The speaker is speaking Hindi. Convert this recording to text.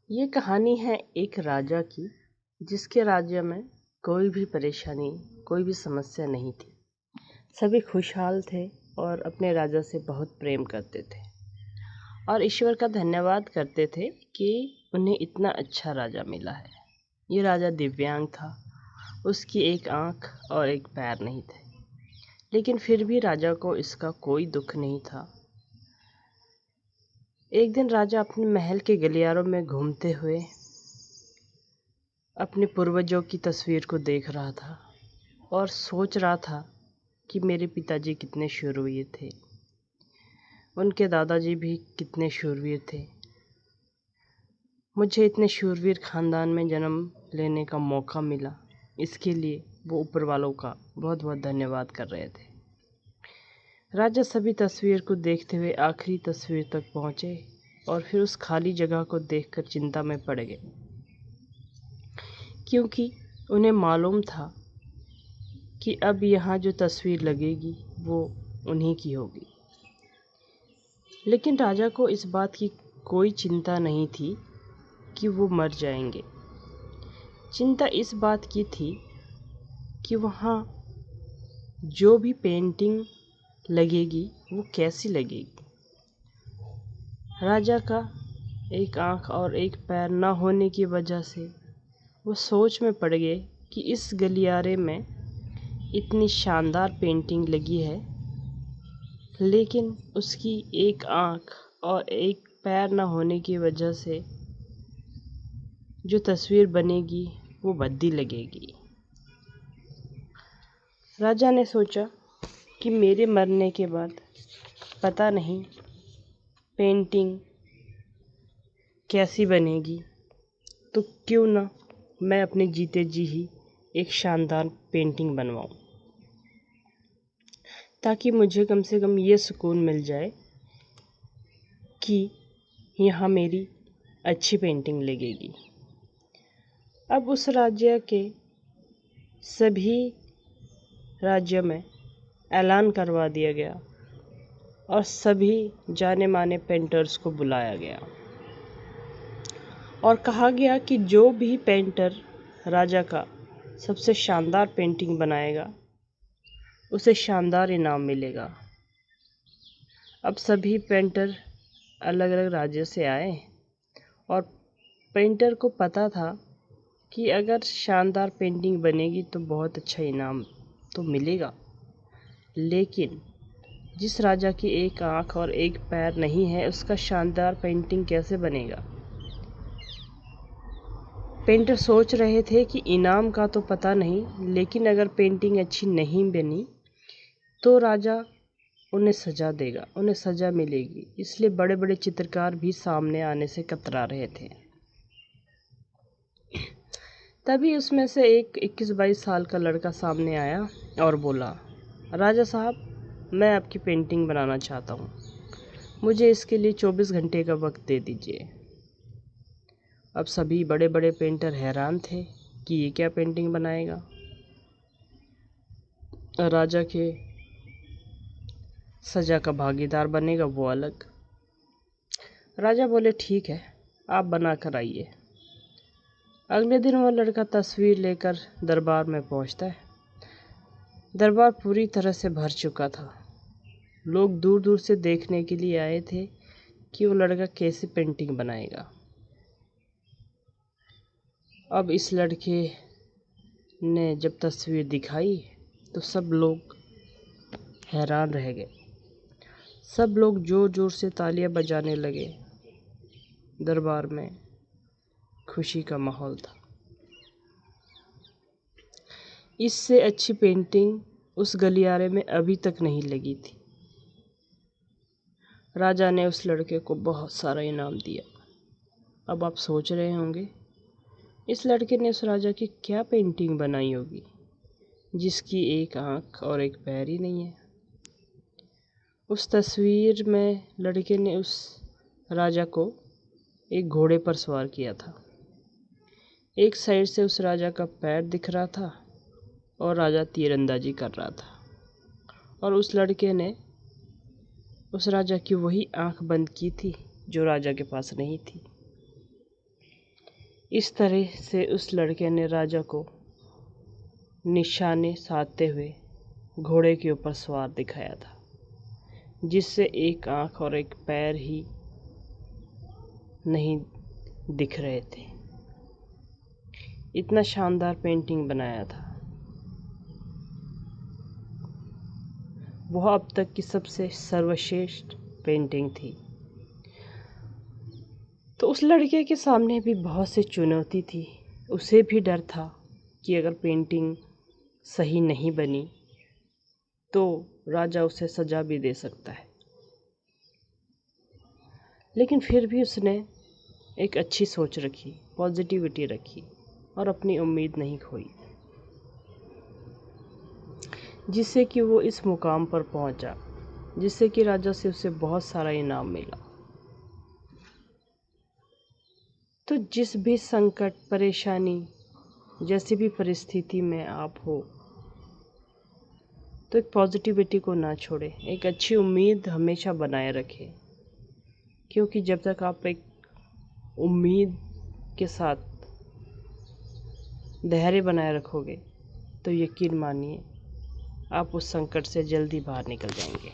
ये कहानी है एक राजा की, जिसके राज्य में कोई भी परेशानी, कोई भी समस्या नहीं थी। सभी खुशहाल थे और अपने राजा से बहुत प्रेम करते थे और ईश्वर का धन्यवाद करते थे कि उन्हें इतना अच्छा राजा मिला है। ये राजा दिव्यांग था, उसकी एक आंख और एक पैर नहीं थे, लेकिन फिर भी राजा को इसका कोई दुख नहीं था। एक दिन राजा अपने महल के गलियारों में घूमते हुए अपने पूर्वजों की तस्वीर को देख रहा था और सोच रहा था कि मेरे पिताजी कितने शूरवीर थे, उनके दादाजी भी कितने शूरवीर थे। मुझे इतने शूरवीर खानदान में जन्म लेने का मौका मिला, इसके लिए वो ऊपर वालों का बहुत बहुत धन्यवाद कर रहे थे। राजा सभी तस्वीर को देखते हुए आखिरी तस्वीर तक पहुँचे और फिर उस खाली जगह को देखकर चिंता में पड़ गए, क्योंकि उन्हें मालूम था कि अब यहाँ जो तस्वीर लगेगी वो उन्हीं की होगी। लेकिन राजा को इस बात की कोई चिंता नहीं थी कि वो मर जाएंगे। चिंता इस बात की थी कि वहाँ जो भी पेंटिंग लगेगी वो कैसी लगेगी। राजा का एक आंख और एक पैर ना होने की वजह से वो सोच में पड़ गए कि इस गलियारे में इतनी शानदार पेंटिंग लगी है, लेकिन उसकी एक आंख और एक पैर न होने की वजह से जो तस्वीर बनेगी वो भद्दी लगेगी। राजा ने सोचा कि मेरे मरने के बाद पता नहीं पेंटिंग कैसी बनेगी, तो क्यों ना मैं अपने जीते जी ही एक शानदार पेंटिंग बनवाऊं, ताकि मुझे कम से कम ये सुकून मिल जाए कि यहाँ मेरी अच्छी पेंटिंग लगेगी। अब उस राज्य के सभी राज्यों में ऐलान करवा दिया गया और सभी जाने माने पेंटर्स को बुलाया गया और कहा गया कि जो भी पेंटर राजा का सबसे शानदार पेंटिंग बनाएगा उसे शानदार इनाम मिलेगा। अब सभी पेंटर अलग अलग राज्य से आए और पेंटर को पता था कि अगर शानदार पेंटिंग बनेगी तो बहुत अच्छा इनाम तो मिलेगा, लेकिन जिस राजा की एक आंख और एक पैर नहीं है उसका शानदार पेंटिंग कैसे बनेगा। पेंटर सोच रहे थे कि इनाम का तो पता नहीं, लेकिन अगर पेंटिंग अच्छी नहीं बनी तो राजा उन्हें सज़ा देगा, उन्हें सज़ा मिलेगी। इसलिए बड़े बड़े चित्रकार भी सामने आने से कतरा रहे थे। तभी उसमें से एक 21-22 साल का लड़का सामने आया और बोला, राजा साहब, मैं आपकी पेंटिंग बनाना चाहता हूँ, मुझे इसके लिए 24 घंटे का वक्त दे दीजिए। अब सभी बड़े बड़े पेंटर हैरान थे कि ये क्या पेंटिंग बनाएगा। राजा के सजा का भागीदार बनेगा वो अलग। राजा बोले, ठीक है, आप बना कर आइए। अगले दिन वो लड़का तस्वीर लेकर दरबार में पहुंचता है। दरबार पूरी तरह से भर चुका था। लोग दूर दूर से देखने के लिए आए थे कि वो लड़का कैसी पेंटिंग बनाएगा। अब इस लड़के ने जब तस्वीर दिखाई तो सब लोग हैरान रह गए। सब लोग जोर जोर से तालियां बजाने लगे। दरबार में खुशी का माहौल था। इससे अच्छी पेंटिंग उस गलियारे में अभी तक नहीं लगी थी। राजा ने उस लड़के को बहुत सारा इनाम दिया। अब आप सोच रहे होंगे, इस लड़के ने उस राजा की क्या पेंटिंग बनाई होगी जिसकी एक आंख और एक पैर ही नहीं है। उस तस्वीर में लड़के ने उस राजा को एक घोड़े पर सवार किया था। एक साइड से उस राजा का पैर दिख रहा था और राजा तीरंदाजी कर रहा था, और उस लड़के ने उस राजा की वही आंख बंद की थी जो राजा के पास नहीं थी। इस तरह से उस लड़के ने राजा को निशाने साधते हुए घोड़े के ऊपर सवार दिखाया था, जिससे एक आंख और एक पैर ही नहीं दिख रहे थे। इतना शानदार पेंटिंग बनाया था। वह अब तक की सबसे सर्वश्रेष्ठ पेंटिंग थी। तो उस लड़के के सामने भी बहुत सी चुनौती थी। उसे भी डर था कि अगर पेंटिंग सही नहीं बनी तो राजा उसे सजा भी दे सकता है। लेकिन फिर भी उसने एक अच्छी सोच रखी, पॉजिटिविटी रखी और अपनी उम्मीद नहीं खोई, जिससे कि वो इस मुकाम पर पहुंचा, जिससे कि राजा से उसे बहुत सारा इनाम मिला। तो जिस भी संकट, परेशानी, जैसी भी परिस्थिति में आप हो, तो एक पॉजिटिविटी को ना छोड़ें, एक अच्छी उम्मीद हमेशा बनाए रखें, क्योंकि जब तक आप एक उम्मीद के साथ धैर्य बनाए रखोगे तो यकीन मानिए आप उस संकट से जल्दी बाहर निकल जाएंगे।